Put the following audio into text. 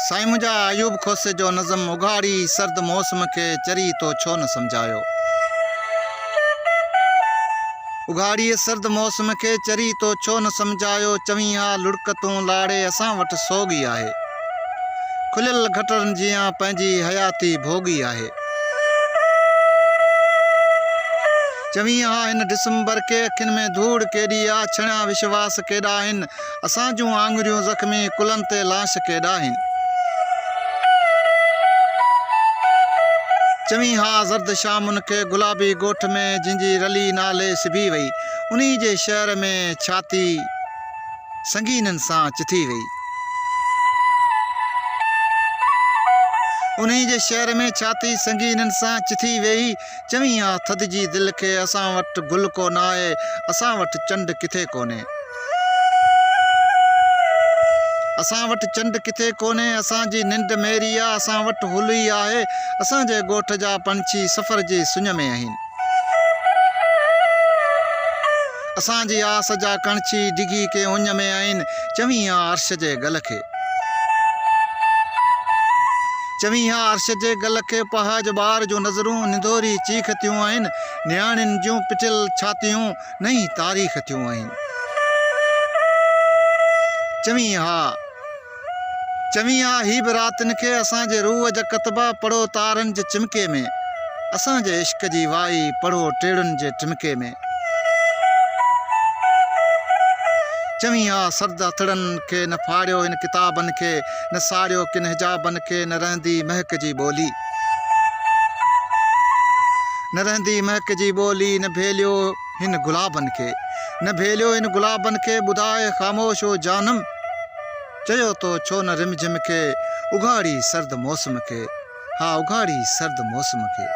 साईं मुंहिंजा अयूब खोसे जो नज़म उघाड़ी सर्द मौसम के चरी तो छो न समझायो। उघाड़ी सर्द मौसम के चरी तो छो न समझायो। चवी हा लुड़कतूं लाड़े असां वटि सोगी आहे। खुलियल घटरनि जियां पंहिंजी हयाती भोगी आहे। चवी हा हिन दिसंबर के अखियुनि में धूड़ केॾी आहे। छणिया विश्वास केॾा आहिनि असां जूं आङुरियूं ज़ख़्मी कुलनि ते लाश केॾा आहिनि। चवी हा ज़र्द शामुनि खे गुलाबी ॻोठ में जिंजी रली नाले सिबी वई। उन्ही जे शहर में छाती संगीननि सां चिथी वई। उन्ही जे शहर में छाती संगीननि सां चिथी वेई। चवी हा थधि जी दिलि खे असां वटि गुल कोन आहे असां वटि चंड किथे कोन्हे। असां वटि चंड किथे कोन्हे असांजी निंड मेरी आहे। असां वटि हुली आहे असांजे ॻोठ जा पंछी सफ़र जी सुञ में आहिनि। असांजी आस जा कणछी डिघी के उञ में आहिनि। चवी हा अर्श जे गल खे। चवी हा अर्श जे गल खे पहाज ॿार जूं नज़रूं निंदोरी चीख थियूं आहिनि। नियाणियुनि जूं पिटियल छातियूं नई तारीख़ थियूं आहिनि। चवी हा ही बि रातिनि खे असांजे रूह जा कतबा पढ़ो तारनि जे चिमके में। असांजे इश्क जी वाई पढ़ो टेड़ुनि जे टिमके में। चवी हा सर्द हथड़नि खे न फाड़ियो हिन किताबनि खे न साड़ियो किन हिजाबनि खे न रहंदी महक जी ॿोली। न रहंदी महक जी ॿोली न भेलियो हिन गुलाबनि खे न भेलियो हिन गुलाबनि खे ॿुधाए ख़ामोश हो जानम। चयो तो छो न रिमझिम खे उघाड़ी सर्द मौसम खे। हा उघाड़ी सर्द मौसम खे।